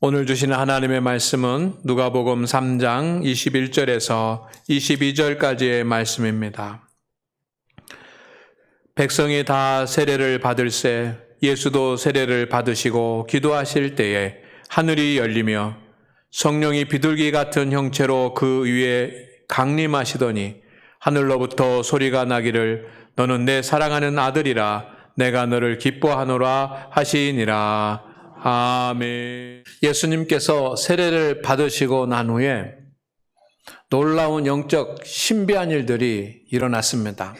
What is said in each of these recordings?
오늘 주시는 하나님의 말씀은 누가복음 3장 21절에서 22절까지의 말씀입니다. 백성이 다 세례를 받을새 예수도 세례를 받으시고 기도하실 때에 하늘이 열리며 성령이 비둘기 같은 형체로 그 위에 강림하시더니 하늘로부터 소리가 나기를 너는 내 사랑하는 아들이라 내가 너를 기뻐하노라 하시니라. 아멘. 예수님께서 세례를 받으시고 난 후에 놀라운 영적 신비한 일들이 일어났습니다.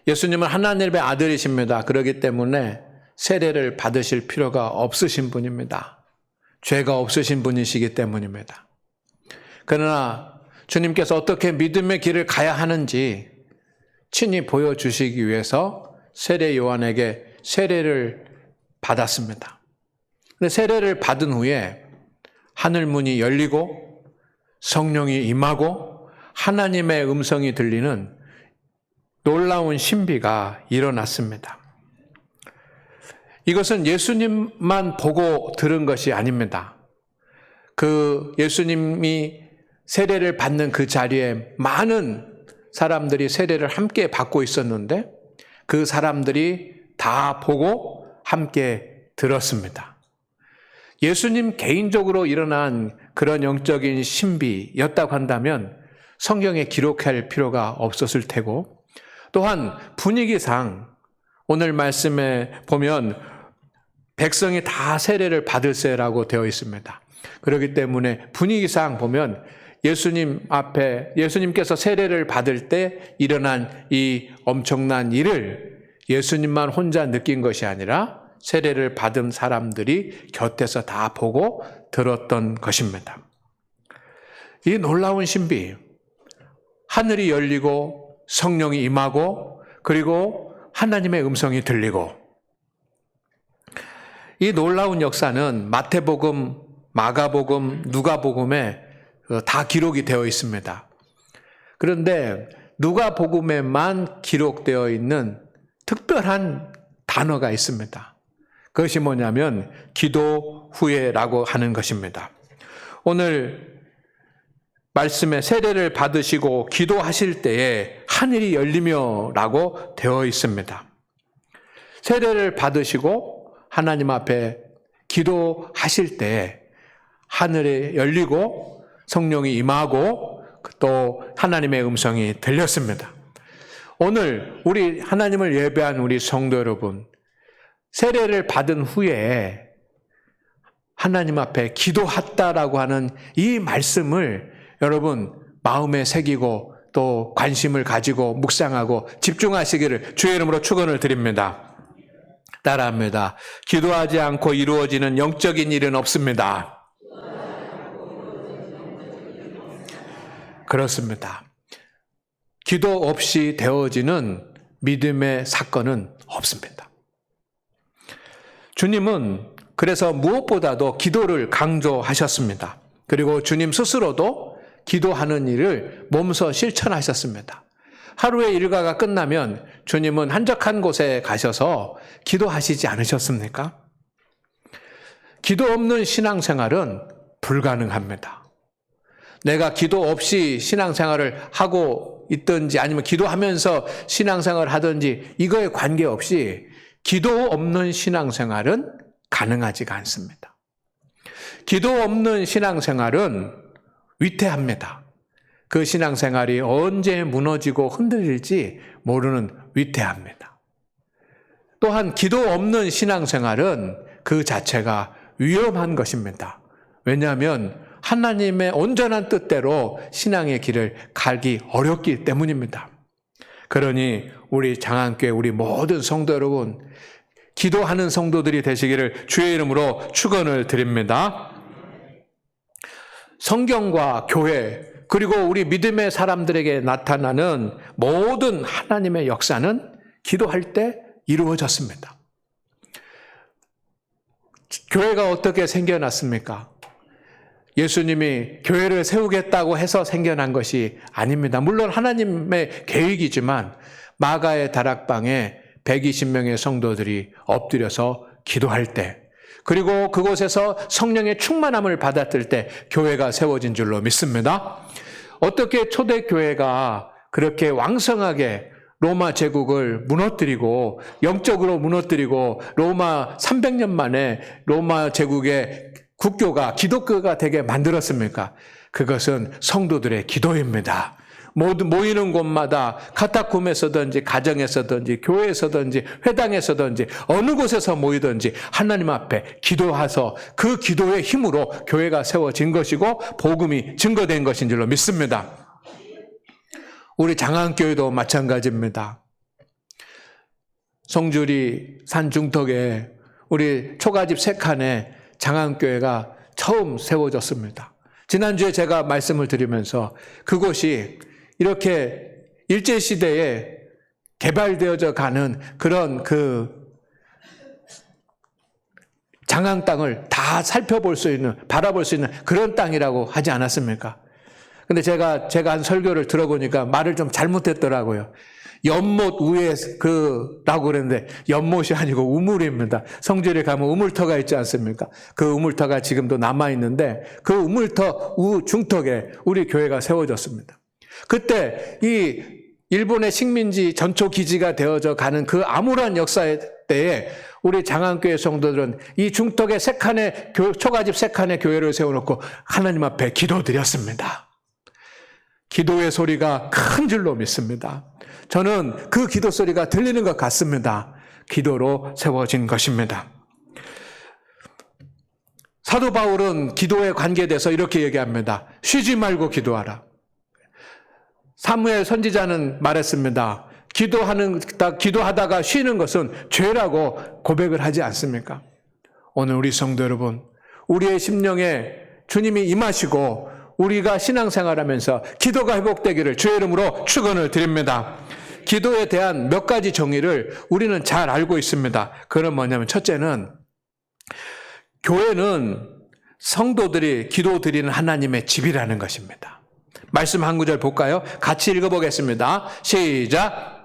예수님은 하나님의 아들이십니다. 그렇기 때문에 세례를 받으실 필요가 없으신 분입니다. 죄가 없으신 분이시기 때문입니다. 그러나 주님께서 어떻게 믿음의 길을 가야 하는지 친히 보여주시기 위해서 세례 요한에게 세례를 받았습니다. 근데 세례를 받은 후에 하늘문이 열리고 성령이 임하고 하나님의 음성이 들리는 놀라운 신비가 일어났습니다. 이것은 예수님만 보고 들은 것이 아닙니다. 그 예수님이 세례를 받는 그 자리에 많은 사람들이 세례를 함께 받고 있었는데 그 사람들이 다 보고 함께 들었습니다. 예수님 개인적으로 일어난 그런 영적인 신비였다고 한다면 성경에 기록할 필요가 없었을 테고, 또한 분위기상 오늘 말씀에 보면 백성이 다 세례를 받을세라고 되어 있습니다. 그렇기 때문에 분위기상 보면 예수님 앞에 예수님께서 세례를 받을 때 일어난 이 엄청난 일을 예수님만 혼자 느낀 것이 아니라 세례를 받은 사람들이 곁에서 다 보고 들었던 것입니다. 이 놀라운 신비, 하늘이 열리고 성령이 임하고 그리고 하나님의 음성이 들리고, 이 놀라운 역사는 마태복음, 마가복음, 누가복음에 다 기록이 되어 있습니다. 그런데 누가복음에만 기록되어 있는 특별한 단어가 있습니다. 그것이 뭐냐면 기도 후에라고 하는 것입니다. 오늘 말씀에 세례를 받으시고 기도하실 때에 하늘이 열리며 라고 되어 있습니다. 세례를 받으시고 하나님 앞에 기도하실 때 하늘이 열리고 성령이 임하고 또 하나님의 음성이 들렸습니다. 오늘 우리 하나님을 예배한 우리 성도 여러분, 세례를 받은 후에 하나님 앞에 기도했다라고 하는 이 말씀을 여러분 마음에 새기고 또 관심을 가지고 묵상하고 집중하시기를 주의 이름으로 축원을 드립니다. 따라합니다. 기도하지 않고 이루어지는 영적인 일은 없습니다. 그렇습니다. 기도 없이 되어지는 믿음의 사건은 없습니다. 주님은 그래서 무엇보다도 기도를 강조하셨습니다. 그리고 주님 스스로도 기도하는 일을 몸소 실천하셨습니다. 하루의 일과가 끝나면 주님은 한적한 곳에 가셔서 기도하시지 않으셨습니까? 기도 없는 신앙생활은 불가능합니다. 내가 기도 없이 신앙생활을 하고 있든지 아니면 기도하면서 신앙생활을 하든지 이거에 관계없이 기도 없는 신앙생활은 가능하지가 않습니다. 기도 없는 신앙생활은 위태합니다. 그 신앙생활이 언제 무너지고 흔들릴지 모르는 위태합니다. 또한 기도 없는 신앙생활은 그 자체가 위험한 것입니다. 왜냐하면 하나님의 온전한 뜻대로 신앙의 길을 가기 어렵기 때문입니다. 그러니 우리 장안교회 우리 모든 성도 여러분, 기도하는 성도들이 되시기를 주의 이름으로 축원을 드립니다. 성경과 교회 그리고 우리 믿음의 사람들에게 나타나는 모든 하나님의 역사는 기도할 때 이루어졌습니다. 교회가 어떻게 생겨났습니까? 예수님이 교회를 세우겠다고 해서 생겨난 것이 아닙니다. 물론 하나님의 계획이지만 마가의 다락방에 120명의 성도들이 엎드려서 기도할 때 그리고 그곳에서 성령의 충만함을 받았을 때 교회가 세워진 줄로 믿습니다. 어떻게 초대교회가 그렇게 왕성하게 로마 제국을 무너뜨리고 영적으로 무너뜨리고 로마 300년 만에 로마 제국의 국교가 기독교가 되게 만들었습니까? 그것은 성도들의 기도입니다. 모두 모이는 곳마다 카타콤에서든지 가정에서든지 교회에서든지 회당에서든지 어느 곳에서 모이든지 하나님 앞에 기도해서 그 기도의 힘으로 교회가 세워진 것이고 복음이 증거된 것인 줄로 믿습니다. 우리 장안교회도 마찬가지입니다. 송주리 산 중턱에 우리 초가집 3칸에 장안교회가 처음 세워졌습니다. 지난주에 제가 말씀을 드리면서 그곳이 이렇게 일제시대에 개발되어져 가는 그런 장안 땅을 다 살펴볼 수 있는, 바라볼 수 있는 그런 땅이라고 하지 않았습니까? 근데 제가 한 설교를 들어보니까 말을 좀 잘못했더라고요. 연못 위에 라고 그랬는데 연못이 아니고 우물입니다. 성지에 가면 우물터가 있지 않습니까? 그 우물터가 지금도 남아있는데 그 우물터 중턱에 우리 교회가 세워졌습니다. 그때 이 일본의 식민지 전초 기지가 되어져 가는 그 암울한 역사의 때에 우리 장안교회 성도들은 이 중턱에 초가집 3칸의 교회를 세워놓고 하나님 앞에 기도드렸습니다. 기도의 소리가 큰 줄로 믿습니다. 저는 그 기도 소리가 들리는 것 같습니다. 기도로 세워진 것입니다. 사도 바울은 기도에 관계돼서 이렇게 얘기합니다. 쉬지 말고 기도하라. 사무엘 선지자는 말했습니다. 기도하다가 쉬는 것은 죄라고 고백을 하지 않습니까? 오늘 우리 성도 여러분, 우리의 심령에 주님이 임하시고 우리가 신앙생활하면서 기도가 회복되기를 주의 이름으로 축원을 드립니다. 기도에 대한 몇 가지 정의를 우리는 잘 알고 있습니다. 그건 뭐냐면 첫째는 교회는 성도들이 기도드리는 하나님의 집이라는 것입니다. 말씀 한 구절 볼까요? 같이 읽어보겠습니다. 시작.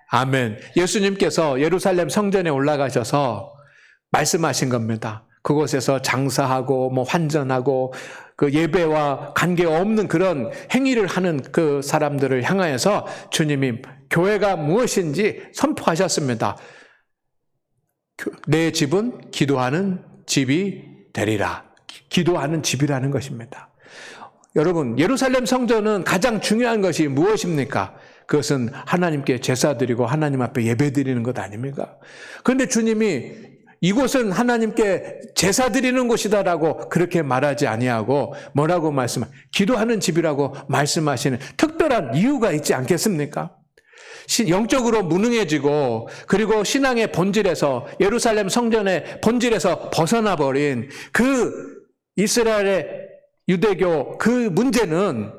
아멘. 예수님께서 예루살렘 성전에 올라가셔서 말씀하신 겁니다. 그곳에서 장사하고 환전하고 그 예배와 관계없는 그런 행위를 하는 그 사람들을 향하여서 주님이 교회가 무엇인지 선포하셨습니다. 내 집은 기도하는 집이 되리라. 기도하는 집이라는 것입니다. 여러분, 예루살렘 성전은 가장 중요한 것이 무엇입니까? 그것은 하나님께 제사 드리고 하나님 앞에 예배 드리는 것 아닙니까? 그런데 주님이 이곳은 하나님께 제사 드리는 곳이다라고 그렇게 말하지 아니하고 뭐라고 기도하는 집이라고 말씀하시는 특별한 이유가 있지 않겠습니까? 영적으로 무능해지고 그리고 신앙의 본질에서 예루살렘 성전의 본질에서 벗어나 버린 그 이스라엘의 유대교 그 문제는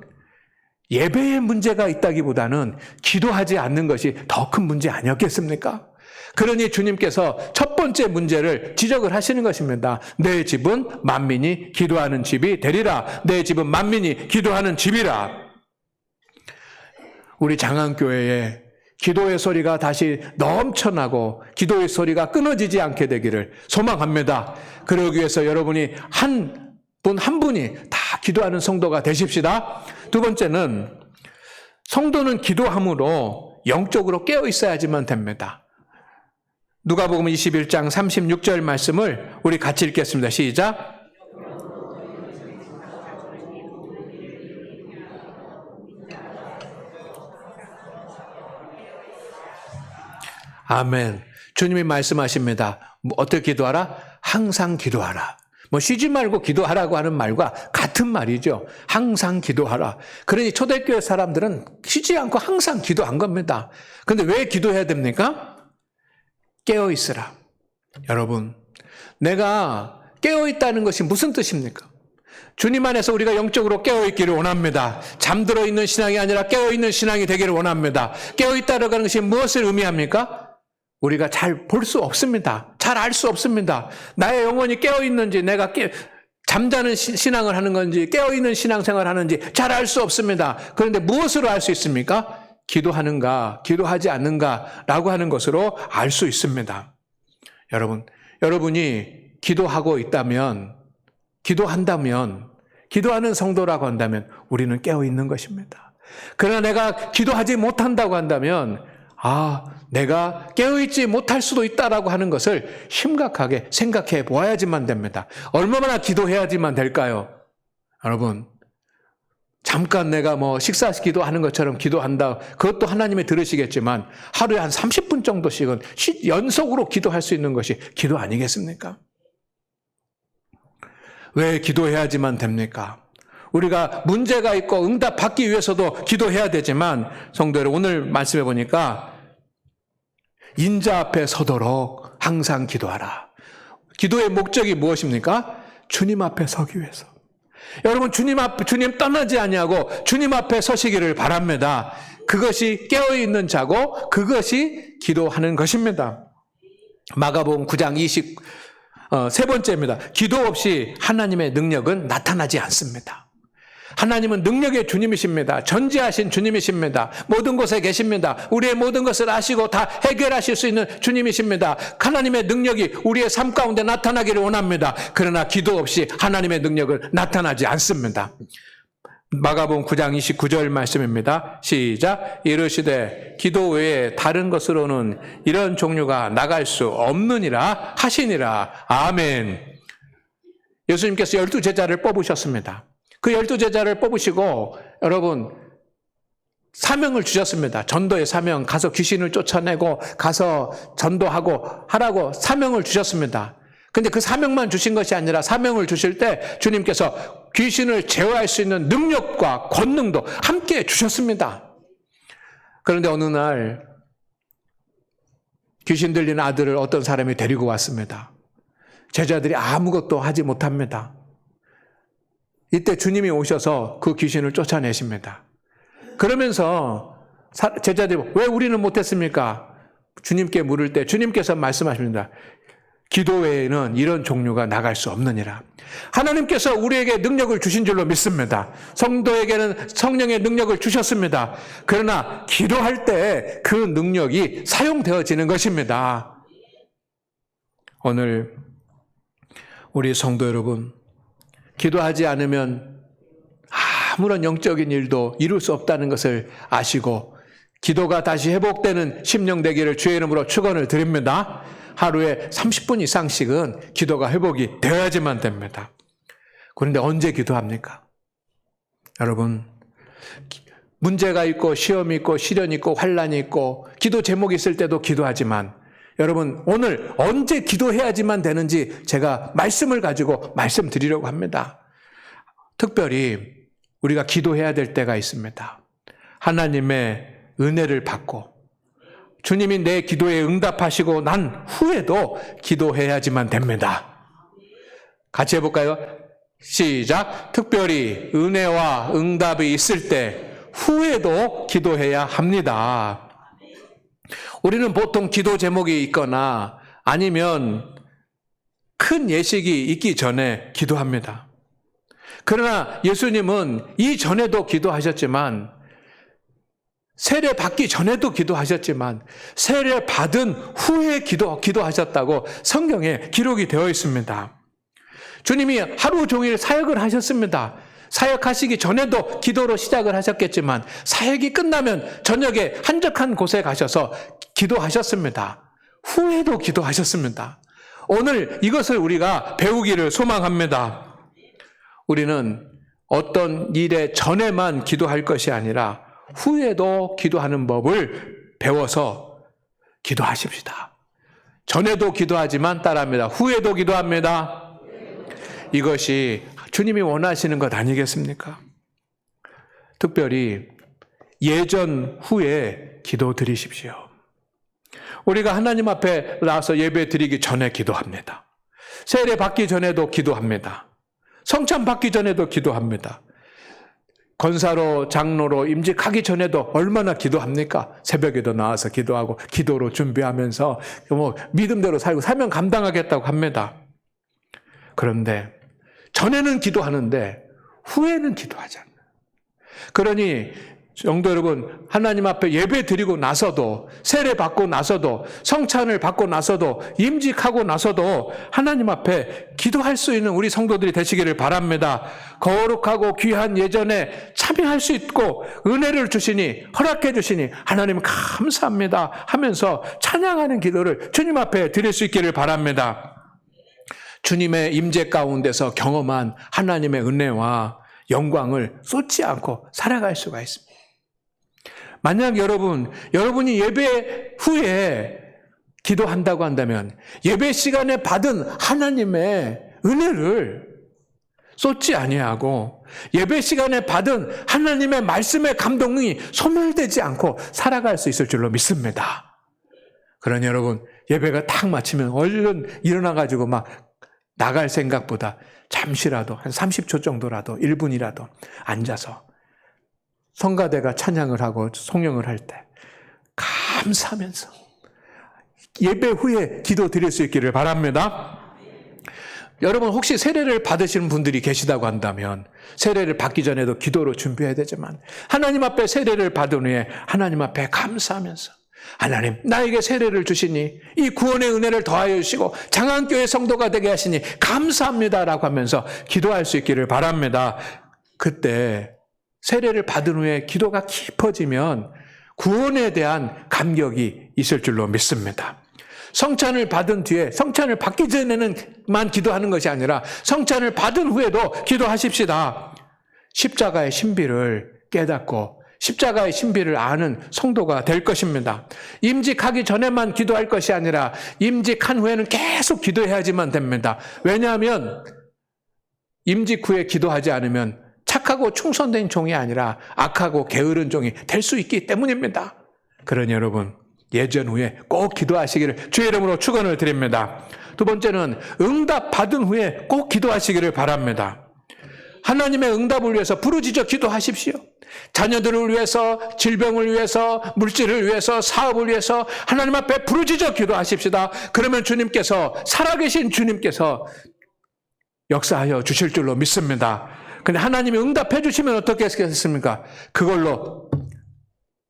예배의 문제가 있다기보다는 기도하지 않는 것이 더 큰 문제 아니었겠습니까? 그러니 주님께서 첫 번째 문제를 지적을 하시는 것입니다. 내 집은 만민이 기도하는 집이 되리라. 내 집은 만민이 기도하는 집이라. 우리 장안교회에 기도의 소리가 다시 넘쳐나고 기도의 소리가 끊어지지 않게 되기를 소망합니다. 그러기 위해서 여러분이 한 분 분이 다 기도하는 성도가 되십시다. 두 번째는 성도는 기도함으로 영적으로 깨어 있어야지만 됩니다. 누가복음 21장 36절 말씀을 우리 같이 읽겠습니다. 시작. 아멘. 주님이 말씀하십니다. 어떻게 기도하라? 항상 기도하라. 쉬지 말고 기도하라고 하는 말과 같은 말이죠. 항상 기도하라. 그러니 초대교회 사람들은 쉬지 않고 항상 기도한 겁니다. 그런데 왜 기도해야 됩니까? 깨어 있으라. 여러분, 내가 깨어 있다는 것이 무슨 뜻입니까? 주님 안에서 우리가 영적으로 깨어 있기를 원합니다. 잠들어 있는 신앙이 아니라 깨어 있는 신앙이 되기를 원합니다. 깨어 있다라고 하는 것이 무엇을 의미합니까? 우리가 잘 볼 수 없습니다. 잘 알 수 없습니다. 나의 영혼이 깨어 있는지 내가 잠자는 신앙을 하는 건지 깨어있는 신앙생활을 하는지 잘 알 수 없습니다. 그런데 무엇으로 알 수 있습니까? 기도하는가, 기도하지 않는가 라고 하는 것으로 알 수 있습니다. 여러분이 기도하고 있다면, 기도한다면, 기도하는 성도라고 한다면 우리는 깨어있는 것입니다. 그러나 내가 기도하지 못한다고 한다면 내가 깨어있지 못할 수도 있다라고 하는 것을 심각하게 생각해 보아야지만 됩니다. 얼마나 기도해야지만 될까요? 여러분, 잠깐 내가 식사 기도하는 것처럼 기도한다. 그것도 하나님이 들으시겠지만 하루에 한 30분 정도씩은 연속으로 기도할 수 있는 것이 기도 아니겠습니까? 왜 기도해야지만 됩니까? 우리가 문제가 있고 응답받기 위해서도 기도해야 되지만 성도 여러분, 오늘 말씀해 보니까 인자 앞에 서도록 항상 기도하라. 기도의 목적이 무엇입니까? 주님 앞에 서기 위해서. 여러분, 주님 떠나지 아니하고 주님 앞에 서시기를 바랍니다. 그것이 깨어있는 자고 그것이 기도하는 것입니다. 마가복음 9장 세 번째입니다. 기도 없이 하나님의 능력은 나타나지 않습니다. 하나님은 능력의 주님이십니다. 전지하신 주님이십니다. 모든 곳에 계십니다. 우리의 모든 것을 아시고 다 해결하실 수 있는 주님이십니다. 하나님의 능력이 우리의 삶 가운데 나타나기를 원합니다. 그러나 기도 없이 하나님의 능력은 나타나지 않습니다. 마가복음 9장 29절 말씀입니다. 시작. 이르시되 기도 외에 다른 것으로는 이런 종류가 나갈 수 없느니라 하시니라. 아멘. 예수님께서 12제자를 뽑으셨습니다. 그 12제자를 뽑으시고 여러분 사명을 주셨습니다. 전도의 사명, 가서 귀신을 쫓아내고 가서 전도하고 하라고 사명을 주셨습니다. 근데 그 사명만 주신 것이 아니라 사명을 주실 때 주님께서 귀신을 제어할 수 있는 능력과 권능도 함께 주셨습니다. 그런데 어느 날 귀신 들린 아들을 어떤 사람이 데리고 왔습니다. 제자들이 아무것도 하지 못합니다. 이때 주님이 오셔서 그 귀신을 쫓아내십니다. 그러면서 제자들이 왜 우리는 못했습니까? 주님께 물을 때 주님께서 말씀하십니다. 기도 외에는 이런 종류가 나갈 수 없느니라. 하나님께서 우리에게 능력을 주신 줄로 믿습니다. 성도에게는 성령의 능력을 주셨습니다. 그러나 기도할 때 그 능력이 사용되어지는 것입니다. 오늘 우리 성도 여러분, 기도하지 않으면 아무런 영적인 일도 이룰 수 없다는 것을 아시고 기도가 다시 회복되는 심령 되기를 주의 이름으로 축원을 드립니다. 하루에 30분 이상씩은 기도가 회복이 되어야지만 됩니다. 그런데 언제 기도합니까? 여러분, 문제가 있고 시험이 있고 시련이 있고 환란이 있고 기도 제목이 있을 때도 기도하지만 여러분, 오늘 언제 기도해야지만 되는지 제가 말씀을 가지고 말씀드리려고 합니다. 특별히 우리가 기도해야 될 때가 있습니다. 하나님의 은혜를 받고 주님이 내 기도에 응답하시고 난 후에도 기도해야지만 됩니다. 같이 해볼까요? 시작. 특별히 은혜와 응답이 있을 때 후에도 기도해야 합니다. 우리는 보통 기도 제목이 있거나 아니면 큰 예식이 있기 전에 기도합니다. 그러나 예수님은 이전에도 기도하셨지만 세례 받기 전에도 기도하셨지만 세례 받은 후에 기도하셨다고 성경에 기록이 되어 있습니다. 주님이 하루 종일 사역을 하셨습니다. 사역하시기 전에도 기도로 시작을 하셨겠지만 사역이 끝나면 저녁에 한적한 곳에 가셔서 기도하셨습니다. 후에도 기도하셨습니다. 오늘 이것을 우리가 배우기를 소망합니다. 우리는 어떤 일에 전에만 기도할 것이 아니라 후에도 기도하는 법을 배워서 기도하십시다. 전에도 기도하지만 따라합니다. 후에도 기도합니다. 이것이 주님이 원하시는 것 아니겠습니까? 특별히 예전 후에 기도 드리십시오. 우리가 하나님 앞에 나와서 예배 드리기 전에 기도합니다. 세례 받기 전에도 기도합니다. 성찬 받기 전에도 기도합니다. 권사로 장로로 임직하기 전에도 얼마나 기도합니까? 새벽에도 나와서 기도하고 기도로 준비하면서 믿음대로 살고 사명 감당하겠다고 합니다. 그런데 전에는 기도하는데 후에는 기도하지 않아요. 그러니 성도 여러분, 하나님 앞에 예배 드리고 나서도, 세례 받고 나서도, 성찬을 받고 나서도, 임직하고 나서도 하나님 앞에 기도할 수 있는 우리 성도들이 되시기를 바랍니다. 거룩하고 귀한 예전에 참여할 수 있고 은혜를 주시니, 허락해 주시니 하나님 감사합니다 하면서 찬양하는 기도를 주님 앞에 드릴 수 있기를 바랍니다. 주님의 임재 가운데서 경험한 하나님의 은혜와 영광을 쏟지 않고 살아갈 수가 있습니다. 만약 여러분이 예배 후에 기도한다고 한다면 예배 시간에 받은 하나님의 은혜를 쏟지 아니하고 예배 시간에 받은 하나님의 말씀의 감동이 소멸되지 않고 살아갈 수 있을 줄로 믿습니다. 그러니 여러분, 예배가 탁 마치면 얼른 일어나가지고 막 나갈 생각보다 잠시라도 한 30초 정도라도 1분이라도 앉아서 성가대가 찬양을 하고 송영을 할 때 감사하면서 예배 후에 기도 드릴 수 있기를 바랍니다. 여러분, 혹시 세례를 받으시는 분들이 계시다고 한다면 세례를 받기 전에도 기도로 준비해야 되지만 하나님 앞에 세례를 받은 후에 하나님 앞에 감사하면서 하나님, 나에게 세례를 주시니 이 구원의 은혜를 더하여 주시고 장안교회 성도가 되게 하시니 감사합니다라고 하면서 기도할 수 있기를 바랍니다. 그때 세례를 받은 후에 기도가 깊어지면 구원에 대한 감격이 있을 줄로 믿습니다. 성찬을 받은 뒤에, 성찬을 받기 전에는만 기도하는 것이 아니라 성찬을 받은 후에도 기도하십시다. 십자가의 신비를 깨닫고 십자가의 신비를 아는 성도가 될 것입니다. 임직하기 전에만 기도할 것이 아니라 임직한 후에는 계속 기도해야지만 됩니다. 왜냐하면 임직 후에 기도하지 않으면 착하고 충성된 종이 아니라 악하고 게으른 종이 될 수 있기 때문입니다. 그러니 여러분, 예전 후에 꼭 기도하시기를 주의 이름으로 축원을 드립니다. 두 번째는 응답 받은 후에 꼭 기도하시기를 바랍니다. 하나님의 응답을 위해서 부르짖어 기도하십시오. 자녀들을 위해서, 질병을 위해서, 물질을 위해서, 사업을 위해서 하나님 앞에 부르짖어 기도하십시다. 그러면 주님께서, 살아계신 주님께서 역사하여 주실 줄로 믿습니다. 근데 하나님이 응답해 주시면 어떻게 하겠습니까? 그걸로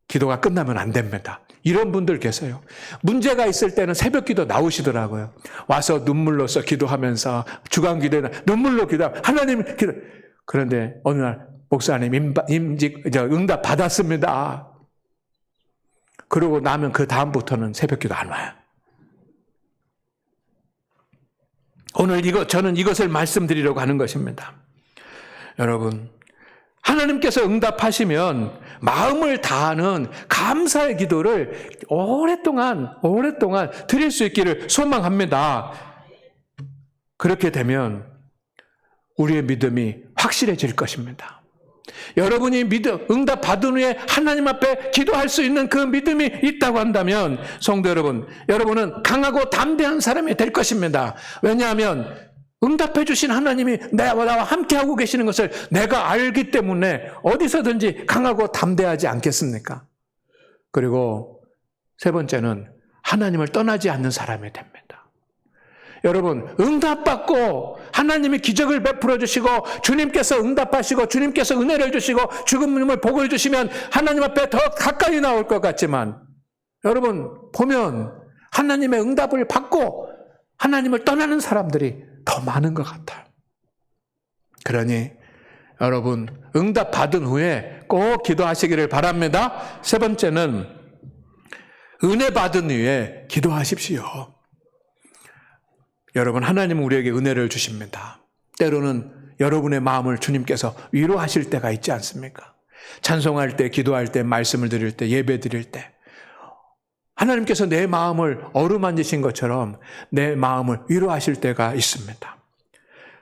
기도가 끝나면 안 됩니다. 이런 분들 계세요. 문제가 있을 때는 새벽 기도 나오시더라고요. 와서 눈물로써 기도하면서 주간 기도나 눈물로 기도하면 하나님 기도. 그런데 어느 날 목사님 응답 받았습니다. 그러고 나면 그 다음부터는 새벽 기도 안 와요. 오늘 저는 이것을 말씀드리려고 하는 것입니다. 여러분, 하나님께서 응답하시면 마음을 다하는 감사의 기도를 오랫동안 드릴 수 있기를 소망합니다. 그렇게 되면 우리의 믿음이 확실해질 것입니다. 여러분이 응답 받은 후에 하나님 앞에 기도할 수 있는 그 믿음이 있다고 한다면 성도 여러분은 강하고 담대한 사람이 될 것입니다. 왜냐하면 응답해 주신 하나님이 나와 함께하고 계시는 것을 내가 알기 때문에 어디서든지 강하고 담대하지 않겠습니까? 그리고 세 번째는 하나님을 떠나지 않는 사람이 됩니다. 여러분, 응답받고 하나님이 기적을 베풀어 주시고 주님께서 응답하시고 주님께서 은혜를 주시고 죽음을 복을 주시면 하나님 앞에 더 가까이 나올 것 같지만 여러분 보면 하나님의 응답을 받고 하나님을 떠나는 사람들이 더 많은 것 같아요. 그러니 여러분, 응답 받은 후에 꼭 기도하시기를 바랍니다. 세 번째는 은혜 받은 후에 기도하십시오. 여러분, 하나님은 우리에게 은혜를 주십니다. 때로는 여러분의 마음을 주님께서 위로하실 때가 있지 않습니까? 찬송할 때, 기도할 때, 말씀을 드릴 때, 예배 드릴 때 하나님께서 내 마음을 어루만지신 것처럼 내 마음을 위로하실 때가 있습니다.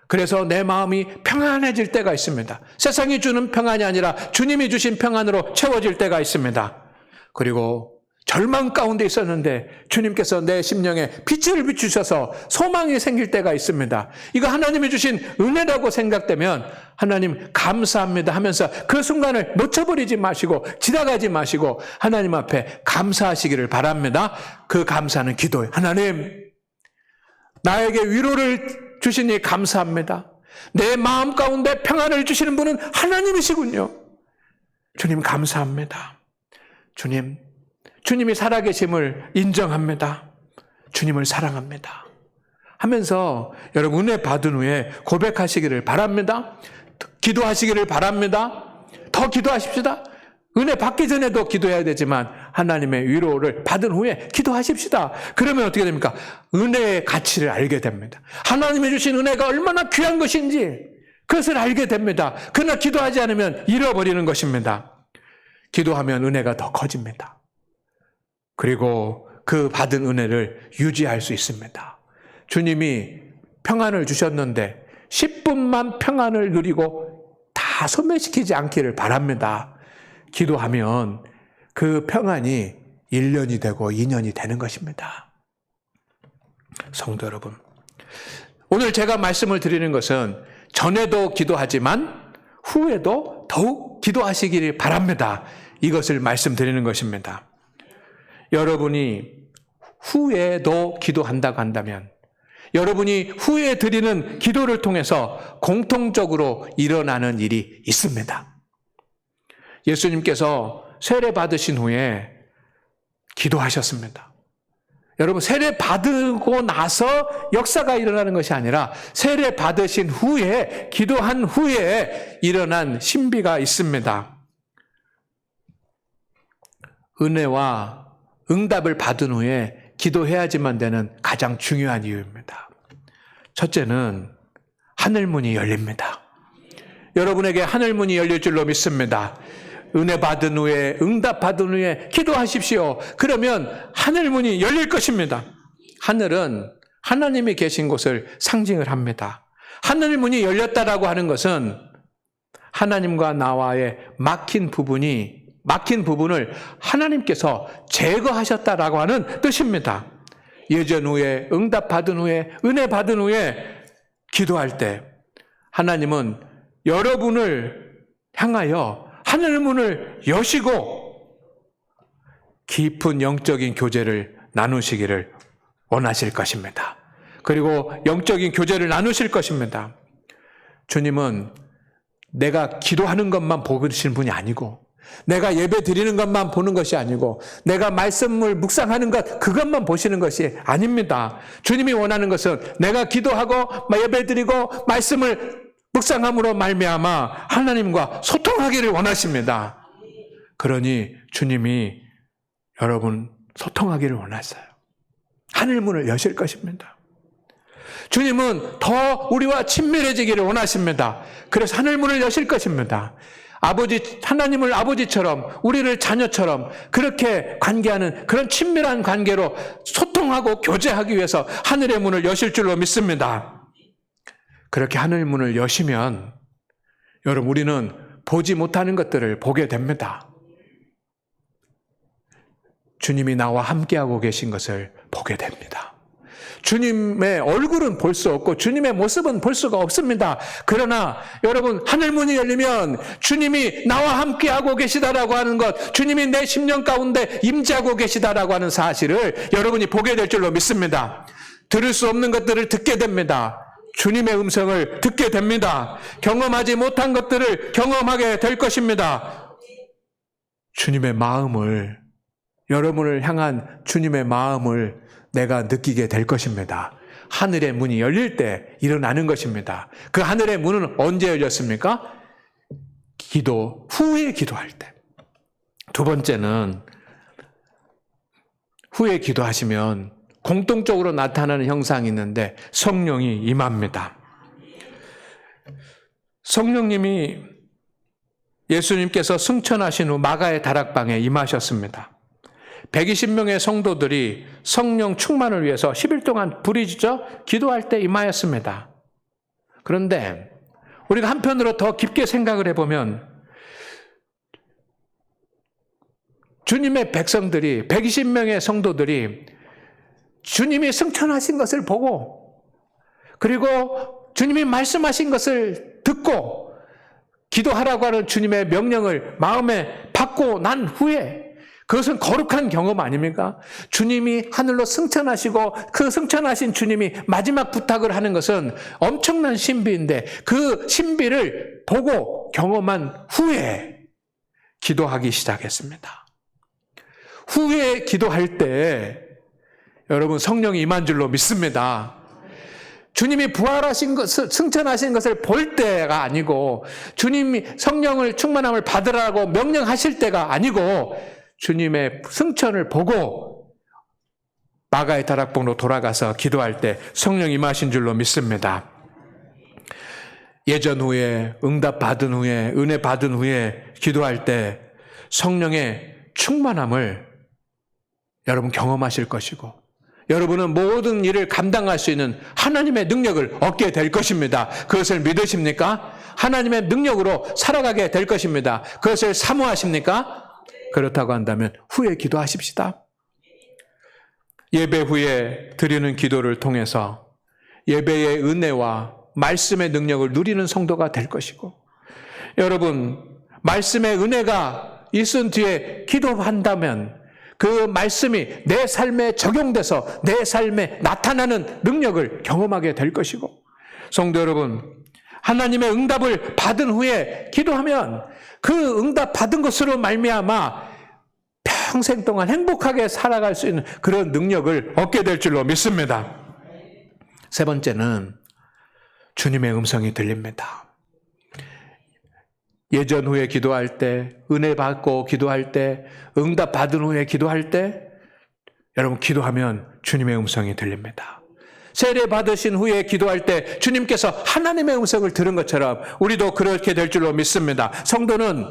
그래서 내 마음이 평안해질 때가 있습니다. 세상이 주는 평안이 아니라 주님이 주신 평안으로 채워질 때가 있습니다. 그리고 절망 가운데 있었는데 주님께서 내 심령에 빛을 비추셔서 소망이 생길 때가 있습니다. 이거 하나님이 주신 은혜라고 생각되면 하나님 감사합니다 하면서 그 순간을 놓쳐버리지 마시고 지나가지 마시고 하나님 앞에 감사하시기를 바랍니다. 그 감사는 기도예요. 하나님, 나에게 위로를 주시니 감사합니다. 내 마음 가운데 평안을 주시는 분은 하나님이시군요. 주님 감사합니다. 주님이 살아계심을 인정합니다. 주님을 사랑합니다. 하면서 여러분 은혜 받은 후에 고백하시기를 바랍니다. 기도하시기를 바랍니다. 더 기도하십시다. 은혜 받기 전에도 기도해야 되지만 하나님의 위로를 받은 후에 기도하십시다. 그러면 어떻게 됩니까? 은혜의 가치를 알게 됩니다. 하나님이 주신 은혜가 얼마나 귀한 것인지 그것을 알게 됩니다. 그러나 기도하지 않으면 잃어버리는 것입니다. 기도하면 은혜가 더 커집니다. 그리고 그 받은 은혜를 유지할 수 있습니다. 주님이 평안을 주셨는데 10분만 평안을 누리고 다 소멸시키지 않기를 바랍니다. 기도하면 그 평안이 1년이 되고 2년이 되는 것입니다. 성도 여러분, 오늘 제가 말씀을 드리는 것은 전에도 기도하지만 후에도 더욱 기도하시기를 바랍니다. 이것을 말씀드리는 것입니다. 여러분이 후에도 기도한다고 한다면 여러분이 후에 드리는 기도를 통해서 공통적으로 일어나는 일이 있습니다. 예수님께서 세례 받으신 후에 기도하셨습니다. 여러분, 세례 받고 나서 역사가 일어나는 것이 아니라 세례 받으신 후에, 기도한 후에 일어난 신비가 있습니다. 은혜와 응답을 받은 후에 기도해야지만 되는 가장 중요한 이유입니다. 첫째는 하늘문이 열립니다. 여러분에게 하늘문이 열릴 줄로 믿습니다. 은혜 받은 후에, 응답 받은 후에 기도하십시오. 그러면 하늘문이 열릴 것입니다. 하늘은 하나님이 계신 곳을 상징을 합니다. 하늘문이 열렸다라고 하는 것은 하나님과 나와의 막힌 부분을 하나님께서 제거하셨다라고 하는 뜻입니다. 예전 후에, 응답 받은 후에, 은혜 받은 후에 기도할 때 하나님은 여러분을 향하여 하늘문을 여시고 깊은 영적인 교제를 나누시기를 원하실 것입니다. 그리고 영적인 교제를 나누실 것입니다. 주님은 내가 기도하는 것만 보시는 분이 아니고, 내가 예배 드리는 것만 보는 것이 아니고, 내가 말씀을 묵상하는 것, 그것만 보시는 것이 아닙니다. 주님이 원하는 것은 내가 기도하고 예배 드리고 말씀을 묵상함으로 말미암아 하나님과 소통하기를 원하십니다. 그러니 주님이 여러분 소통하기를 원하세요. 하늘문을 여실 것입니다. 주님은 더 우리와 친밀해지기를 원하십니다. 그래서 하늘문을 여실 것입니다. 하나님을 아버지처럼, 우리를 자녀처럼 그렇게 관계하는 그런 친밀한 관계로 소통하고 교제하기 위해서 하늘의 문을 여실 줄로 믿습니다. 그렇게 하늘문을 여시면 여러분, 우리는 보지 못하는 것들을 보게 됩니다. 주님이 나와 함께하고 계신 것을 보게 됩니다. 주님의 얼굴은 볼 수 없고 주님의 모습은 볼 수가 없습니다. 그러나 여러분, 하늘문이 열리면 주님이 나와 함께하고 계시다라고 하는 것, 주님이 내 심령 가운데 임재하고 계시다라고 하는 사실을 여러분이 보게 될 줄로 믿습니다. 들을 수 없는 것들을 듣게 됩니다. 주님의 음성을 듣게 됩니다. 경험하지 못한 것들을 경험하게 될 것입니다. 주님의 마음을, 여러분을 향한 주님의 마음을 내가 느끼게 될 것입니다. 하늘의 문이 열릴 때 일어나는 것입니다. 그 하늘의 문은 언제 열렸습니까? 기도 후에 기도할 때. 두 번째는 후에 기도하시면 공통적으로 나타나는 형상이 있는데 성령이 임합니다. 성령님이 예수님께서 승천하신 후 마가의 다락방에 임하셨습니다. 120명의 성도들이 성령 충만을 위해서 10일 동안 부르짖어 기도할 때 임하였습니다. 그런데 우리가 한편으로 더 깊게 생각을 해보면 주님의 백성들이, 120명의 성도들이 주님이 승천하신 것을 보고, 그리고 주님이 말씀하신 것을 듣고 기도하라고 하는 주님의 명령을 마음에 받고 난 후에 그것은 거룩한 경험 아닙니까? 주님이 하늘로 승천하시고 그 승천하신 주님이 마지막 부탁을 하는 것은 엄청난 신비인데 그 신비를 보고 경험한 후에 기도하기 시작했습니다. 후에 기도할 때 여러분 성령이 임한 줄로 믿습니다. 주님이 부활하신 것을, 승천하신 것을 볼 때가 아니고 주님이 성령을 충만함을 받으라고 명령하실 때가 아니고 주님의 승천을 보고 마가의 다락방으로 돌아가서 기도할 때 성령 임하신 줄로 믿습니다. 예전 후에 응답 받은 후에 은혜 받은 후에 기도할 때 성령의 충만함을 여러분 경험하실 것이고 여러분은 모든 일을 감당할 수 있는 하나님의 능력을 얻게 될 것입니다. 그것을 믿으십니까? 하나님의 능력으로 살아가게 될 것입니다. 그것을 사모하십니까? 그렇다고 한다면 후에 기도하십시다. 예배 후에 드리는 기도를 통해서 예배의 은혜와 말씀의 능력을 누리는 성도가 될 것이고 여러분 말씀의 은혜가 있은 뒤에 기도한다면 그 말씀이 내 삶에 적용돼서 내 삶에 나타나는 능력을 경험하게 될 것이고 성도 여러분 하나님의 응답을 받은 후에 기도하면 그 응답 받은 것으로 말미암아 평생 동안 행복하게 살아갈 수 있는 그런 능력을 얻게 될 줄로 믿습니다. 세 번째는 주님의 음성이 들립니다. 예전 후에 기도할 때, 은혜 받고 기도할 때, 응답 받은 후에 기도할 때 여러분 기도하면 주님의 음성이 들립니다. 세례 받으신 후에 기도할 때 주님께서 하나님의 음성을 들은 것처럼 우리도 그렇게 될 줄로 믿습니다. 성도는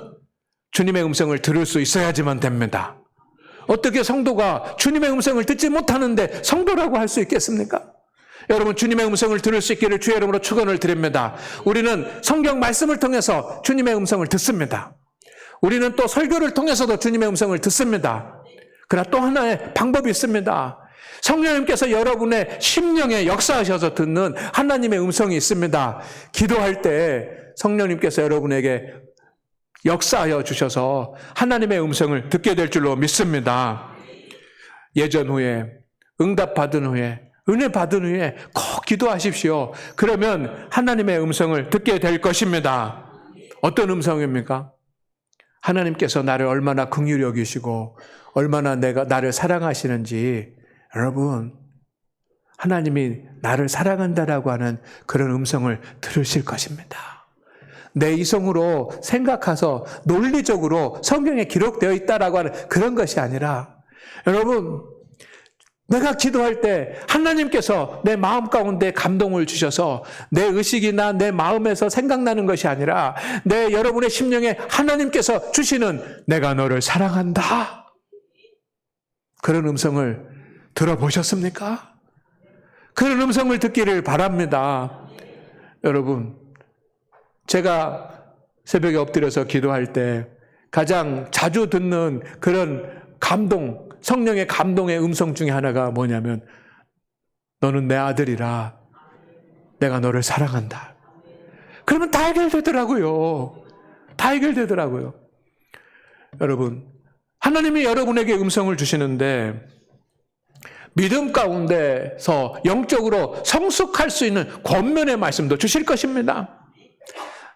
주님의 음성을 들을 수 있어야지만 됩니다. 어떻게 성도가 주님의 음성을 듣지 못하는데 성도라고 할 수 있겠습니까? 여러분 주님의 음성을 들을 수 있기를 주의 이름으로 축원을 드립니다. 우리는 성경 말씀을 통해서 주님의 음성을 듣습니다. 우리는 또 설교를 통해서도 주님의 음성을 듣습니다. 그러나 또 하나의 방법이 있습니다. 성령님께서 여러분의 심령에 역사하셔서 듣는 하나님의 음성이 있습니다. 기도할 때 성령님께서 여러분에게 역사하여 주셔서 하나님의 음성을 듣게 될 줄로 믿습니다. 예전 후에 응답 받은 후에 은혜 받은 후에 꼭 기도하십시오. 그러면 하나님의 음성을 듣게 될 것입니다. 어떤 음성입니까? 하나님께서 나를 얼마나 긍휼히 여기시고 얼마나 나를 사랑하시는지 여러분 하나님이 나를 사랑한다라고 하는 그런 음성을 들으실 것입니다. 내 이성으로 생각해서 논리적으로 성경에 기록되어 있다라고 하는 그런 것이 아니라 여러분 내가 기도할 때 하나님께서 내 마음 가운데 감동을 주셔서 내 의식이나 내 마음에서 생각나는 것이 아니라 여러분의 심령에 하나님께서 주시는 내가 너를 사랑한다. 그런 음성을 들어보셨습니까? 그런 음성을 듣기를 바랍니다. 여러분, 제가 새벽에 엎드려서 기도할 때 가장 자주 듣는 그런 감동, 성령의 감동의 음성 중에 하나가 뭐냐면 너는 내 아들이라 내가 너를 사랑한다. 그러면 다 해결되더라고요. 다 해결되더라고요. 여러분, 하나님이 여러분에게 음성을 주시는데 믿음 가운데서 영적으로 성숙할 수 있는 권면의 말씀도 주실 것입니다.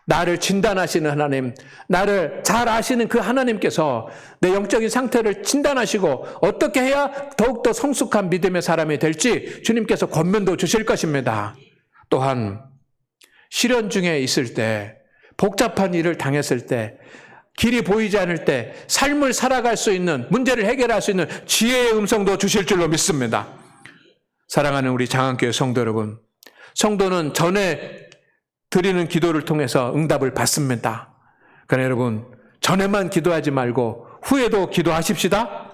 나를 진단하시는 하나님, 나를 잘 아시는 그 하나님께서 내 영적인 상태를 진단하시고 어떻게 해야 더욱더 성숙한 믿음의 사람이 될지 주님께서 권면도 주실 것입니다. 또한 시련 중에 있을 때, 복잡한 일을 당했을 때, 길이 보이지 않을 때 삶을 살아갈 수 있는, 문제를 해결할 수 있는 지혜의 음성도 주실 줄로 믿습니다. 사랑하는 우리 장안교회 성도 여러분, 성도는 전에 드리는 기도를 통해서 응답을 받습니다. 그러나 여러분, 전에만 기도하지 말고 후에도 기도하십시다.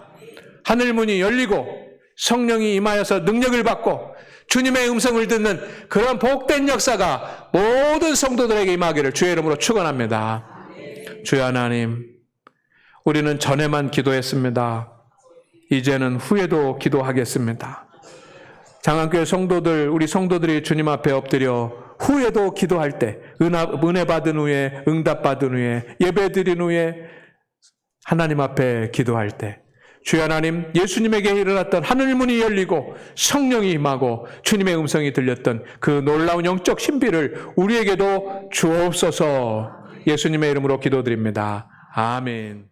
하늘문이 열리고 성령이 임하여서 능력을 받고 주님의 음성을 듣는 그런 복된 역사가 모든 성도들에게 임하기를 주의 이름으로 축원합니다. 주여 하나님, 우리는 전에만 기도했습니다. 이제는 후에도 기도하겠습니다. 장안교회 성도들, 우리 성도들이 주님 앞에 엎드려 후에도 기도할 때, 은혜 받은 후에, 응답 받은 후에, 예배 드린 후에 하나님 앞에 기도할 때 주여 하나님, 예수님에게 일어났던 하늘 문이 열리고 성령이 임하고 주님의 음성이 들렸던 그 놀라운 영적 신비를 우리에게도 주옵소서. 예수님의 이름으로 기도드립니다. 아멘.